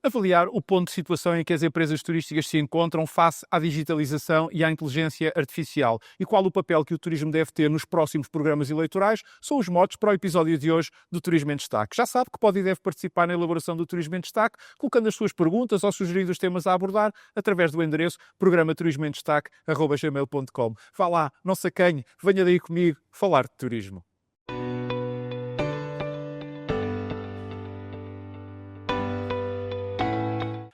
avaliar o ponto de situação em que as empresas turísticas se encontram face à digitalização e à inteligência artificial e qual o papel que o turismo deve ter nos próximos programas eleitorais são os motos para o episódio de hoje do Turismo em Destaque. Já sabe que pode e deve participar na elaboração do Turismo em Destaque, colocando as suas perguntas ou sugerindo os temas a abordar através do endereço programa turismoemdestaque@gmail.com. Vá lá, não se acanhe, venha daí comigo falar de turismo.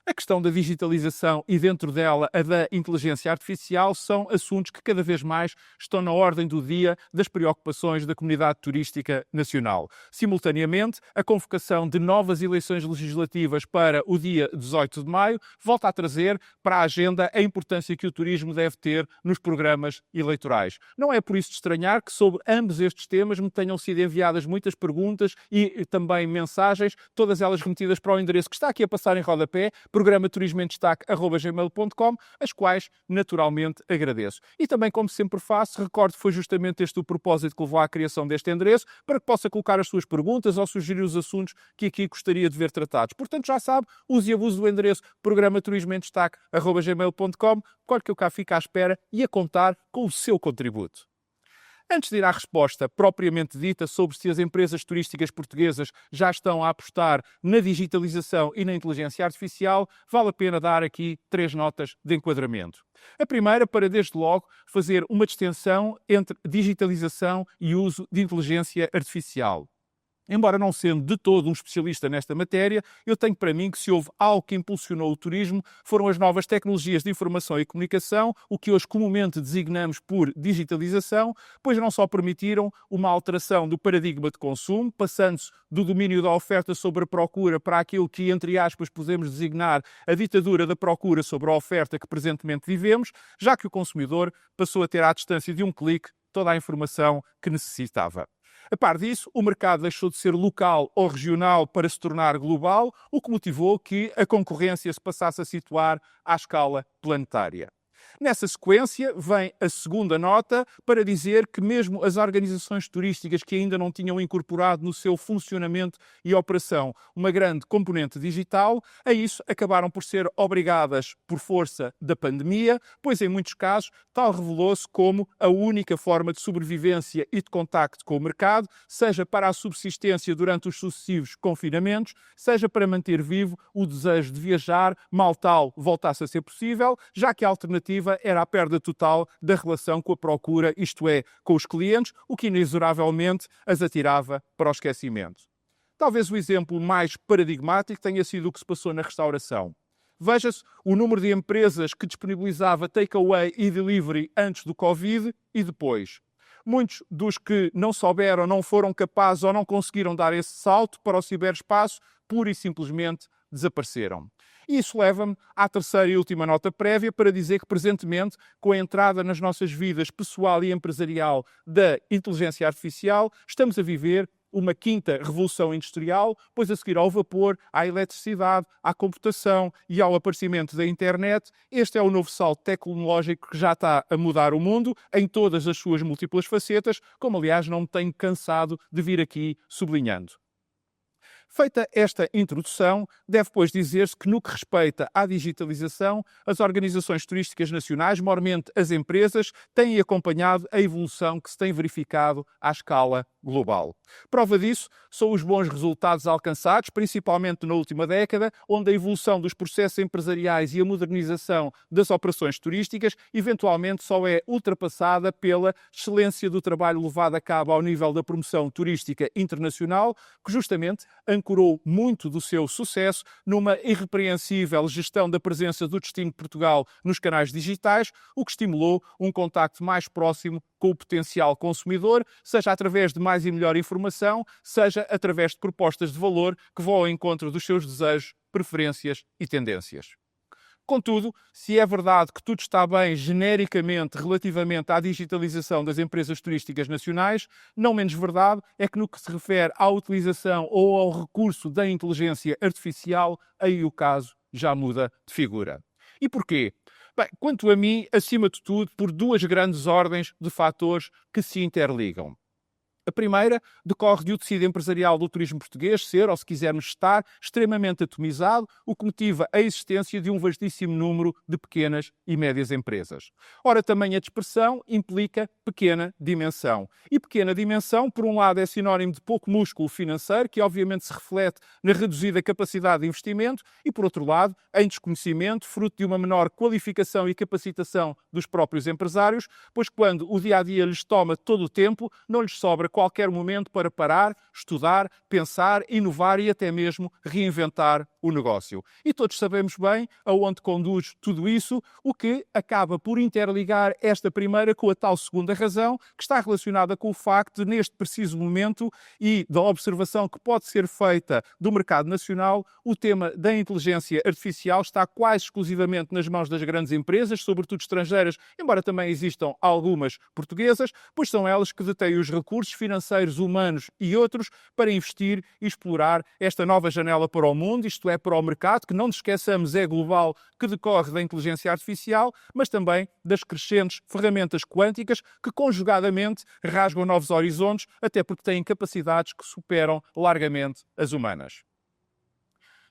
A questão da digitalização e, dentro dela, a da inteligência artificial são assuntos que cada vez mais estão na ordem do dia das preocupações da comunidade turística nacional. Simultaneamente, a convocação de novas eleições legislativas para o dia 18 de maio volta a trazer para a agenda a importância que o turismo deve ter nos programas eleitorais. Não é por isso de estranhar que sobre ambos estes temas me tenham sido enviadas muitas perguntas e também mensagens, todas elas remetidas para o endereço que está aqui a passar em rodapé, programa turismoemdestaque@gmail.com, as quais naturalmente agradeço. E também, como sempre faço, recordo que foi justamente este o propósito que levou à criação deste endereço, para que possa colocar as suas perguntas ou sugerir os assuntos que aqui gostaria de ver tratados. Portanto, já sabe, use e abuse do endereço programa turismoemdestaque@gmail.com, claro que eu cá fico à espera e a contar com o seu contributo. Antes de ir à resposta propriamente dita sobre se as empresas turísticas portuguesas já estão a apostar na digitalização e na inteligência artificial, vale a pena dar aqui 3 notas de enquadramento. A primeira, para desde logo fazer uma distinção entre digitalização e uso de inteligência artificial. Embora não sendo de todo um especialista nesta matéria, eu tenho para mim que se houve algo que impulsionou o turismo foram as novas tecnologias de informação e comunicação, o que hoje comumente designamos por digitalização, pois não só permitiram uma alteração do paradigma de consumo, passando-se do domínio da oferta sobre a procura para aquilo que, entre aspas, podemos designar a ditadura da procura sobre a oferta que presentemente vivemos, já que o consumidor passou a ter à distância de um clique toda a informação que necessitava. A par disso, o mercado deixou de ser local ou regional para se tornar global, o que motivou que a concorrência se passasse a situar à escala planetária. Nessa sequência, vem a segunda nota para dizer que mesmo as organizações turísticas que ainda não tinham incorporado no seu funcionamento e operação uma grande componente digital, a isso acabaram por ser obrigadas por força da pandemia, pois em muitos casos tal revelou-se como a única forma de sobrevivência e de contacto com o mercado, seja para a subsistência durante os sucessivos confinamentos, seja para manter vivo o desejo de viajar, mal tal voltasse a ser possível, já que a alternativa era a perda total da relação com a procura, isto é, com os clientes, o que inexoravelmente as atirava para o esquecimento. Talvez o exemplo mais paradigmático tenha sido o que se passou na restauração. Veja-se o número de empresas que disponibilizava takeaway e delivery antes do Covid e depois. Muitos dos que não souberam, não foram capazes ou não conseguiram dar esse salto para o ciberespaço, pura e simplesmente desapareceram. E isso leva-me à terceira e última nota prévia para dizer que, presentemente, com a entrada nas nossas vidas pessoal e empresarial da inteligência artificial, estamos a viver uma quinta revolução industrial, pois a seguir ao vapor, à eletricidade, à computação e ao aparecimento da internet, este é o novo salto tecnológico que já está a mudar o mundo em todas as suas múltiplas facetas, como aliás não me tenho cansado de vir aqui sublinhando. Feita esta introdução, deve, pois, dizer-se que, no que respeita à digitalização, as organizações turísticas nacionais, maiormente as empresas, têm acompanhado a evolução que se tem verificado à escala global. Prova disso são os bons resultados alcançados, principalmente na última década, onde a evolução dos processos empresariais e a modernização das operações turísticas eventualmente só é ultrapassada pela excelência do trabalho levado a cabo ao nível da promoção turística internacional, que justamente ancorou muito do seu sucesso numa irrepreensível gestão da presença do destino de Portugal nos canais digitais, o que estimulou um contacto mais próximo com o potencial consumidor, seja através de mais e melhor informação, seja através de propostas de valor que vão ao encontro dos seus desejos, preferências e tendências. Contudo, se é verdade que tudo está bem genericamente relativamente à digitalização das empresas turísticas nacionais, não menos verdade é que no que se refere à utilização ou ao recurso da inteligência artificial, aí o caso já muda de figura. E porquê? Bem, quanto a mim, acima de tudo, por duas grandes ordens de fatores que se interligam. A primeira decorre de o tecido empresarial do turismo português ser, ou se quisermos estar, extremamente atomizado, o que motiva a existência de um vastíssimo número de pequenas e médias empresas. Ora, também a dispersão implica pequena dimensão. E pequena dimensão, por um lado, é sinónimo de pouco músculo financeiro, que obviamente se reflete na reduzida capacidade de investimento, e por outro lado, em desconhecimento, fruto de uma menor qualificação e capacitação dos próprios empresários, pois quando o dia-a-dia lhes toma todo o tempo, não lhes sobra qualquer momento para parar, estudar, pensar, inovar e até mesmo reinventar o negócio. E todos sabemos bem aonde conduz tudo isso, o que acaba por interligar esta primeira com a tal segunda razão, que está relacionada com o facto de, neste preciso momento, e da observação que pode ser feita do mercado nacional, o tema da inteligência artificial está quase exclusivamente nas mãos das grandes empresas, sobretudo estrangeiras, embora também existam algumas portuguesas, pois são elas que detêm os recursos financeiros, humanos e outros para investir e explorar esta nova janela para o mundo, isto é, para o mercado, que não nos esqueçamos é global, que decorre da inteligência artificial, mas também das crescentes ferramentas quânticas que conjugadamente rasgam novos horizontes, até porque têm capacidades que superam largamente as humanas.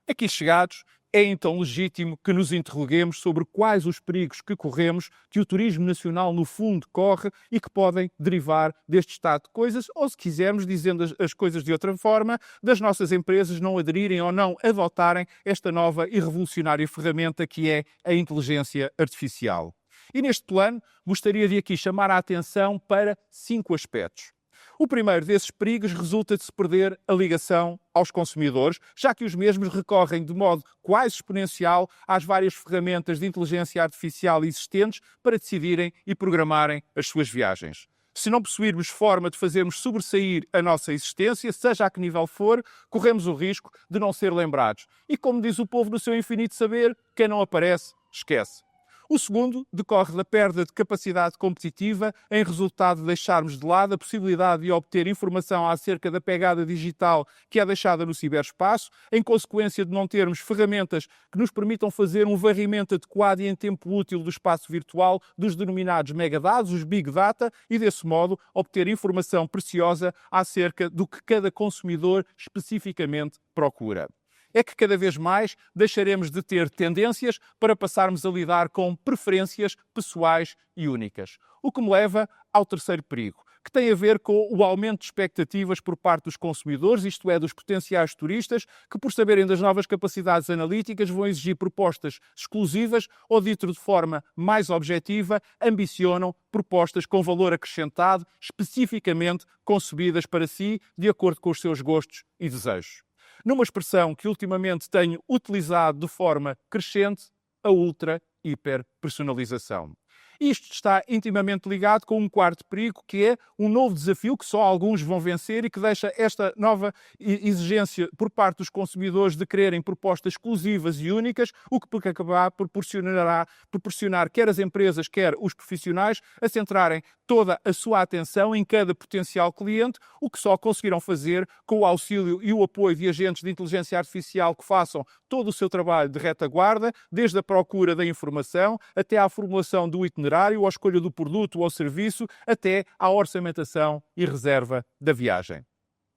Aqui chegados, é então legítimo que nos interroguemos sobre quais os perigos que corremos, que o turismo nacional no fundo corre e que podem derivar deste estado de coisas, ou se quisermos, dizendo as coisas de outra forma, das nossas empresas não aderirem ou não adotarem esta nova e revolucionária ferramenta que é a inteligência artificial. E neste plano, gostaria de aqui chamar a atenção para 5 aspectos. O primeiro desses perigos resulta de se perder a ligação aos consumidores, já que os mesmos recorrem de modo quase exponencial às várias ferramentas de inteligência artificial existentes para decidirem e programarem as suas viagens. Se não possuirmos forma de fazermos sobressair a nossa existência, seja a que nível for, corremos o risco de não ser lembrados. E como diz o povo no seu infinito saber, quem não aparece, esquece. O segundo decorre da perda de capacidade competitiva em resultado de deixarmos de lado a possibilidade de obter informação acerca da pegada digital que é deixada no ciberespaço, em consequência de não termos ferramentas que nos permitam fazer um varrimento adequado e em tempo útil do espaço virtual dos denominados megadados, os Big Data, e desse modo obter informação preciosa acerca do que cada consumidor especificamente procura. É que cada vez mais deixaremos de ter tendências para passarmos a lidar com preferências pessoais e únicas. O que me leva ao terceiro perigo, que tem a ver com o aumento de expectativas por parte dos consumidores, isto é, dos potenciais turistas, que por saberem das novas capacidades analíticas vão exigir propostas exclusivas ou, dito de forma mais objetiva, ambicionam propostas com valor acrescentado, especificamente concebidas para si, de acordo com os seus gostos e desejos. Numa expressão que ultimamente tenho utilizado de forma crescente, a ultra-hiper-personalização. Isto está intimamente ligado com um quarto perigo, que é um novo desafio que só alguns vão vencer e que deixa esta nova exigência por parte dos consumidores de quererem propostas exclusivas e únicas, o que por acabar proporcionar quer as empresas, quer os profissionais a centrarem toda a sua atenção em cada potencial cliente, o que só conseguirão fazer com o auxílio e o apoio de agentes de inteligência artificial que façam todo o seu trabalho de retaguarda, desde a procura da informação até à formulação do itinerário, à escolha do produto ou serviço, até à orçamentação e reserva da viagem.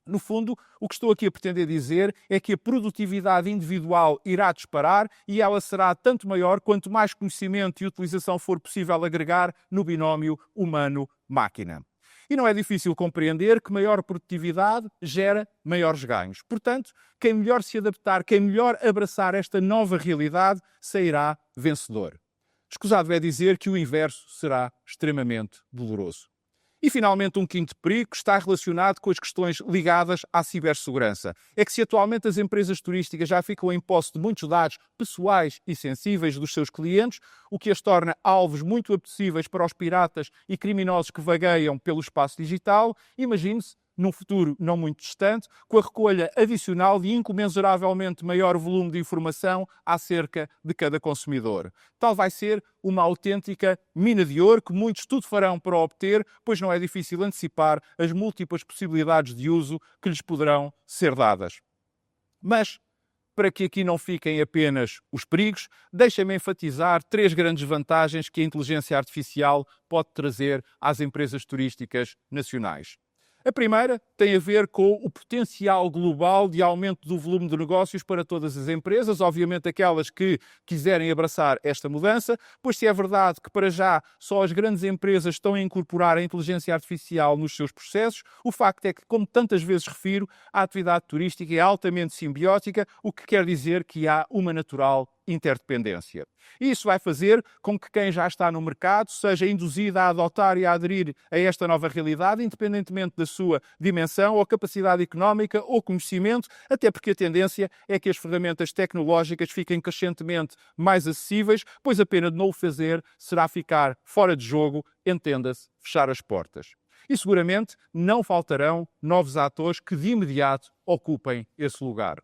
No fundo, o que estou aqui a pretender dizer é que a produtividade individual irá disparar e ela será tanto maior quanto mais conhecimento e utilização for possível agregar no binómio humano-máquina. E não é difícil compreender que maior produtividade gera maiores ganhos. Portanto, quem melhor se adaptar, quem melhor abraçar esta nova realidade, sairá vencedor. Escusado é dizer que o inverso será extremamente doloroso. E, finalmente, um quinto perigo que está relacionado com as questões ligadas à cibersegurança. É que se atualmente as empresas turísticas já ficam em posse de muitos dados pessoais e sensíveis dos seus clientes, o que as torna alvos muito apetecíveis para os piratas e criminosos que vagueiam pelo espaço digital, imagine-se, num futuro não muito distante, com a recolha adicional de incomensuravelmente maior volume de informação acerca de cada consumidor. Tal vai ser uma autêntica mina de ouro que muitos tudo farão para obter, pois não é difícil antecipar as múltiplas possibilidades de uso que lhes poderão ser dadas. Mas, para que aqui não fiquem apenas os perigos, deixem-me enfatizar 3 grandes vantagens que a inteligência artificial pode trazer às empresas turísticas nacionais. A primeira tem a ver com o potencial global de aumento do volume de negócios para todas as empresas, obviamente aquelas que quiserem abraçar esta mudança, pois se é verdade que para já só as grandes empresas estão a incorporar a inteligência artificial nos seus processos, o facto é que, como tantas vezes refiro, a atividade turística é altamente simbiótica, o que quer dizer que há uma natural interdependência. E isso vai fazer com que quem já está no mercado seja induzido a adotar e a aderir a esta nova realidade, independentemente da sua dimensão ou capacidade económica ou conhecimento, até porque a tendência é que as ferramentas tecnológicas fiquem crescentemente mais acessíveis, pois a pena de não o fazer será ficar fora de jogo, entenda-se, fechar as portas. E seguramente não faltarão novos atores que de imediato ocupem esse lugar.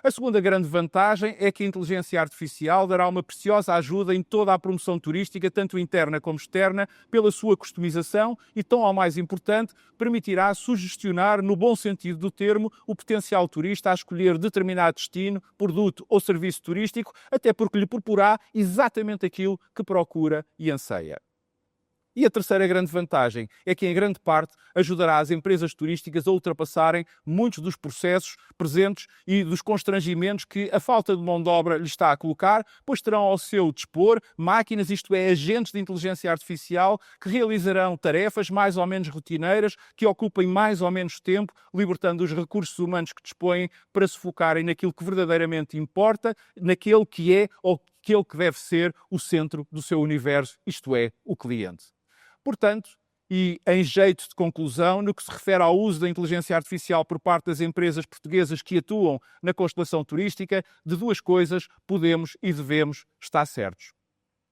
A segunda grande vantagem é que a inteligência artificial dará uma preciosa ajuda em toda a promoção turística, tanto interna como externa, pela sua customização e, tão ao mais importante, permitirá sugestionar, no bom sentido do termo, o potencial turista a escolher determinado destino, produto ou serviço turístico, até porque lhe proporá exatamente aquilo que procura e anseia. E a terceira grande vantagem é que, em grande parte, ajudará as empresas turísticas a ultrapassarem muitos dos processos presentes e dos constrangimentos que a falta de mão de obra lhes está a colocar, pois terão ao seu dispor máquinas, isto é, agentes de inteligência artificial, que realizarão tarefas mais ou menos rotineiras, que ocupem mais ou menos tempo, libertando os recursos humanos que dispõem para se focarem naquilo que verdadeiramente importa, naquele que é ou aquele que deve ser o centro do seu universo, isto é, o cliente. Portanto, e em jeito de conclusão, no que se refere ao uso da inteligência artificial por parte das empresas portuguesas que atuam na constelação turística, de duas coisas podemos e devemos estar certos.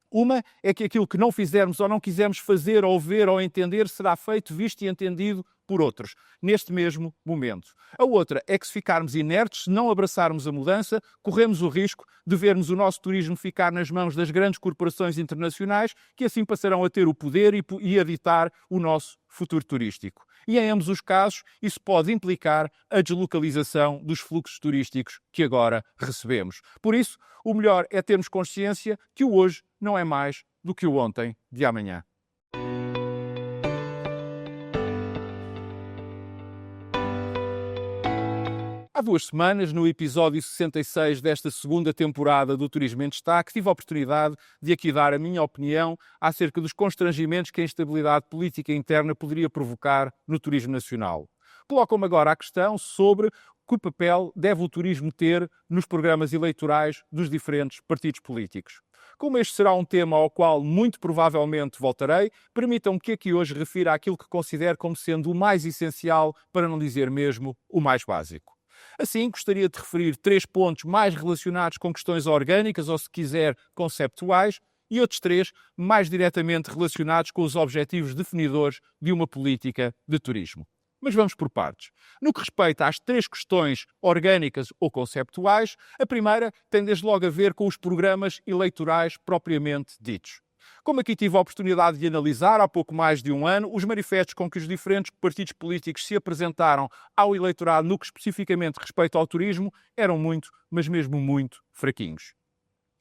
Uma é que aquilo que não fizermos ou não quisermos fazer ou ver ou entender será feito, visto e entendido por outros, neste mesmo momento. A outra é que se ficarmos inertes, se não abraçarmos a mudança, corremos o risco de vermos o nosso turismo ficar nas mãos das grandes corporações internacionais, que assim passarão a ter o poder e a ditar o nosso futuro turístico. E em ambos os casos, isso pode implicar a deslocalização dos fluxos turísticos que agora recebemos. Por isso, o melhor é termos consciência que o hoje não é mais do que o ontem de amanhã. Há 2 semanas, no episódio 66 desta segunda temporada do Turismo em Destaque, tive a oportunidade de aqui dar a minha opinião acerca dos constrangimentos que a instabilidade política interna poderia provocar no turismo nacional. Colocam-me agora a questão sobre que papel deve o turismo ter nos programas eleitorais dos diferentes partidos políticos. Como este será um tema ao qual muito provavelmente voltarei, permitam-me que aqui hoje refira aquilo que considero como sendo o mais essencial, para não dizer mesmo o mais básico. Assim, gostaria de referir 3 pontos mais relacionados com questões orgânicas ou, se quiser, conceptuais, e outros 3 mais diretamente relacionados com os objetivos definidores de uma política de turismo. Mas vamos por partes. No que respeita às 3 questões orgânicas ou conceptuais, a primeira tem desde logo a ver com os programas eleitorais propriamente ditos. Como aqui tive a oportunidade de analisar há pouco mais de um ano, os manifestos com que os diferentes partidos políticos se apresentaram ao eleitorado no que especificamente respeita ao turismo eram muito, mas mesmo muito fraquinhos.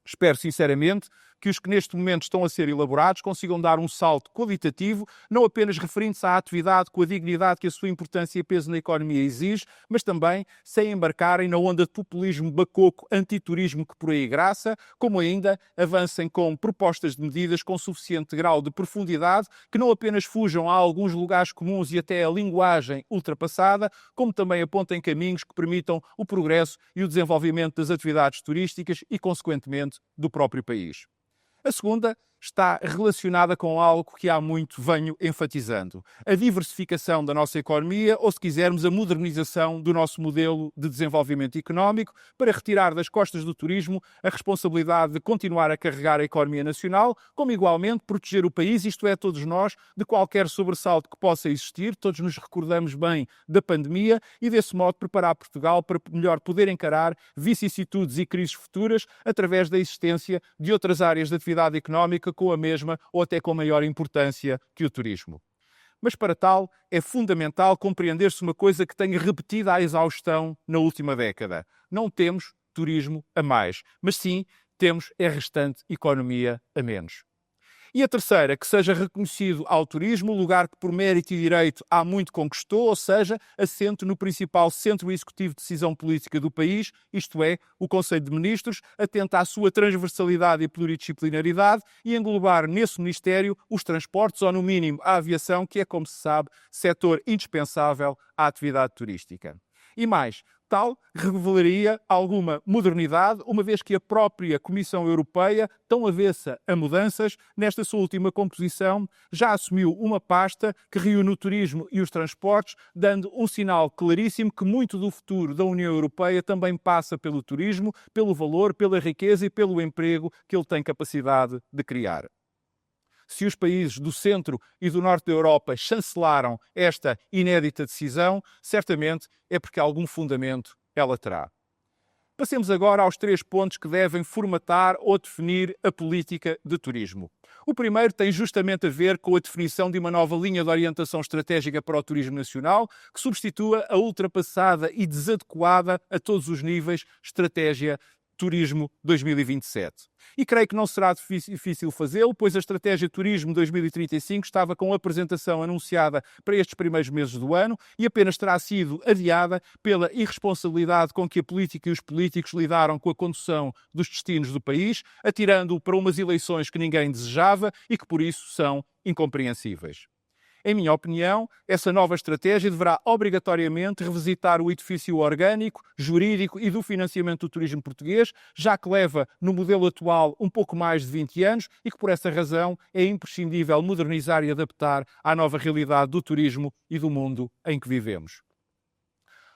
Espero sinceramente que os que neste momento estão a ser elaborados consigam dar um salto qualitativo, não apenas referindo-se à atividade com a dignidade que a sua importância e peso na economia exige, mas também sem embarcarem na onda de populismo bacoco antiturismo que por aí graça, como ainda avancem com propostas de medidas com suficiente grau de profundidade que não apenas fujam a alguns lugares comuns e até a linguagem ultrapassada, como também apontem caminhos que permitam o progresso e o desenvolvimento das atividades turísticas e, consequentemente, do próprio país. A segunda está relacionada com algo que há muito venho enfatizando: a diversificação da nossa economia, ou, se quisermos, a modernização do nosso modelo de desenvolvimento económico, para retirar das costas do turismo a responsabilidade de continuar a carregar a economia nacional, como igualmente proteger o país, isto é, todos nós, de qualquer sobressalto que possa existir. Todos nos recordamos bem da pandemia e, desse modo, preparar Portugal para melhor poder encarar vicissitudes e crises futuras através da existência de outras áreas de atividade económica com a mesma ou até com maior importância que o turismo. Mas para tal é fundamental compreender-se uma coisa que tenho repetido à exaustão na última década. Não temos turismo a mais, mas sim temos a restante economia a menos. E a terceira, que seja reconhecido ao turismo o lugar que por mérito e direito há muito conquistou, ou seja, assento no principal centro executivo de decisão política do país, isto é, o Conselho de Ministros, atenta à sua transversalidade e pluridisciplinaridade e englobar nesse Ministério os transportes ou, no mínimo, a aviação, que é, como se sabe, setor indispensável à atividade turística. E mais, tal revelaria alguma modernidade, uma vez que a própria Comissão Europeia, tão avessa a mudanças, nesta sua última composição, já assumiu uma pasta que reúne o turismo e os transportes, dando um sinal claríssimo que muito do futuro da União Europeia também passa pelo turismo, pelo valor, pela riqueza e pelo emprego que ele tem capacidade de criar. Se os países do centro e do norte da Europa chancelaram esta inédita decisão, certamente é porque algum fundamento ela terá. Passemos agora aos 3 pontos que devem formatar ou definir a política de turismo. O primeiro tem justamente a ver com a definição de uma nova linha de orientação estratégica para o turismo nacional, que substitua a ultrapassada e desadequada a todos os níveis estratégia Turismo 2027. E creio que não será difícil fazê-lo, pois a Estratégia Turismo 2035 estava com a apresentação anunciada para estes primeiros meses do ano e apenas terá sido adiada pela irresponsabilidade com que a política e os políticos lidaram com a condução dos destinos do país, atirando-o para umas eleições que ninguém desejava e que, por isso, são incompreensíveis. Em minha opinião, essa nova estratégia deverá obrigatoriamente revisitar o edifício orgânico, jurídico e do financiamento do turismo português, já que leva no modelo atual um pouco mais de 20 anos e que por essa razão é imprescindível modernizar e adaptar à nova realidade do turismo e do mundo em que vivemos.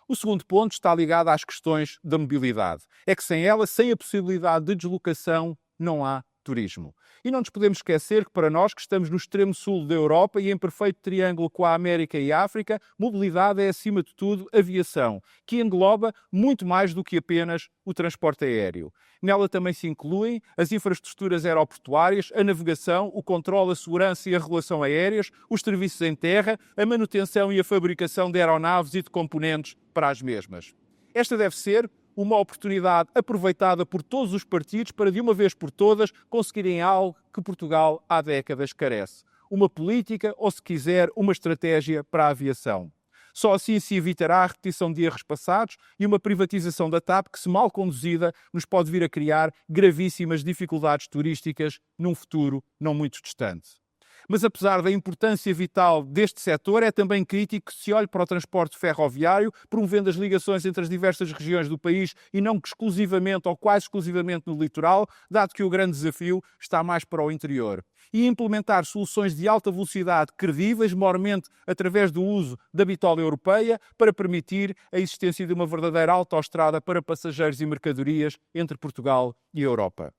O segundo ponto está ligado às questões da mobilidade. É que sem ela, sem a possibilidade de deslocação, não há turismo. E não nos podemos esquecer que para nós que estamos no extremo sul da Europa e em perfeito triângulo com a América e a África, mobilidade é acima de tudo aviação, que engloba muito mais do que apenas o transporte aéreo. Nela também se incluem as infraestruturas aeroportuárias, a navegação, o controle, a segurança e a regulação aéreas, os serviços em terra, a manutenção e a fabricação de aeronaves e de componentes para as mesmas. Esta deve ser uma oportunidade aproveitada por todos os partidos para, de uma vez por todas, conseguirem algo que Portugal há décadas carece. Uma política ou, se quiser, uma estratégia para a aviação. Só assim se evitará a repetição de erros passados e uma privatização da TAP que, se mal conduzida, nos pode vir a criar gravíssimas dificuldades turísticas num futuro não muito distante. Mas apesar da importância vital deste setor, é também crítico que se olhe para o transporte ferroviário, promovendo as ligações entre as diversas regiões do país e não exclusivamente ou quase exclusivamente no litoral, dado que o grande desafio está mais para o interior. E implementar soluções de alta velocidade credíveis, maiormente através do uso da bitola europeia, para permitir a existência de uma verdadeira autoestrada para passageiros e mercadorias entre Portugal e a Europa.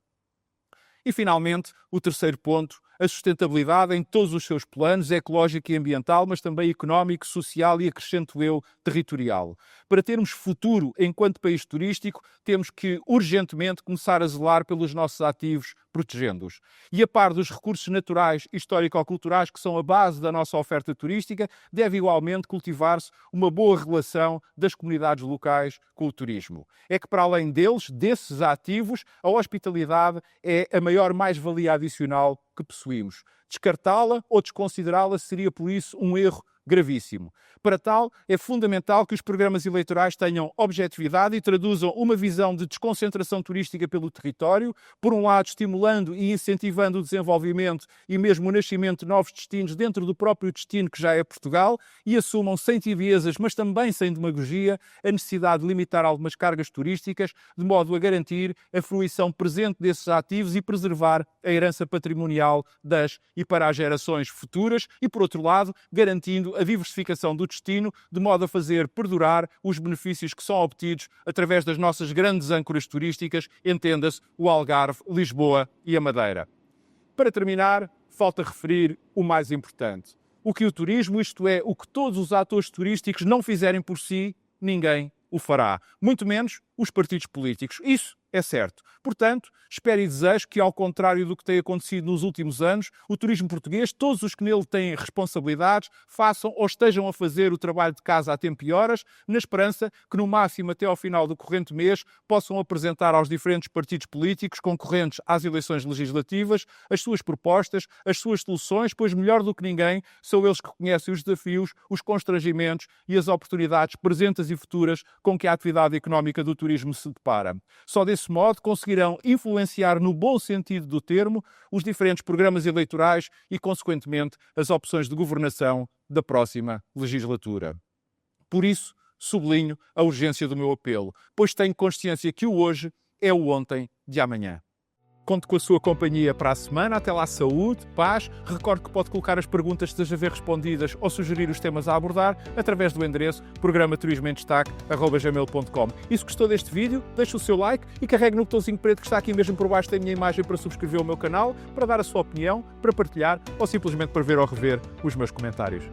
E, finalmente, o terceiro ponto, a sustentabilidade em todos os seus planos, ecológico e ambiental, mas também económico, social e, acrescento eu, territorial. Para termos futuro enquanto país turístico, temos que urgentemente começar a zelar pelos nossos ativos, protegendo-os. E a par dos recursos naturais e histórico-culturais que são a base da nossa oferta turística, deve igualmente cultivar-se uma boa relação das comunidades locais com o turismo. É que, para além deles, desses ativos, a hospitalidade é a maior mais-valia adicional que possuímos. Descartá-la ou desconsiderá-la seria, por isso, um erro gravíssimo. Para tal, é fundamental que os programas eleitorais tenham objetividade e traduzam uma visão de desconcentração turística pelo território, por um lado estimulando e incentivando o desenvolvimento e mesmo o nascimento de novos destinos dentro do próprio destino que já é Portugal, e assumam sem tibiezas, mas também sem demagogia, a necessidade de limitar algumas cargas turísticas, de modo a garantir a fruição presente desses ativos e preservar a herança patrimonial das e para as gerações futuras e, por outro lado, garantindo a diversificação do destino, de modo a fazer perdurar os benefícios que são obtidos através das nossas grandes âncoras turísticas, entenda-se o Algarve, Lisboa e a Madeira. Para terminar, falta referir o mais importante. O que o turismo, isto é, o que todos os atores turísticos não fizerem por si, ninguém o fará. Muito menos os partidos políticos. Isso é certo. Portanto, espero e desejo que, ao contrário do que tem acontecido nos últimos anos, o turismo português, todos os que nele têm responsabilidades, façam ou estejam a fazer o trabalho de casa a tempo e horas, na esperança que, no máximo até ao final do corrente mês, possam apresentar aos diferentes partidos políticos concorrentes às eleições legislativas as suas propostas, as suas soluções, pois melhor do que ninguém são eles que conhecem os desafios, os constrangimentos e as oportunidades presentes e futuras com que a atividade económica do turismo se depara. Só desse modo conseguirão influenciar no bom sentido do termo os diferentes programas eleitorais e, consequentemente, as opções de governação da próxima legislatura. Por isso, sublinho a urgência do meu apelo, pois tenho consciência que o hoje é o ontem de amanhã. Conto com a sua companhia para a semana. Até lá, saúde, paz. Recordo que pode colocar as perguntas que deseja ver respondidas ou sugerir os temas a abordar através do endereço programa-turismoemdestaque@gmail.com. E se gostou deste vídeo, deixe o seu like e carregue no botãozinho preto que está aqui mesmo por baixo da minha imagem para subscrever o meu canal, para dar a sua opinião, para partilhar ou simplesmente para ver ou rever os meus comentários.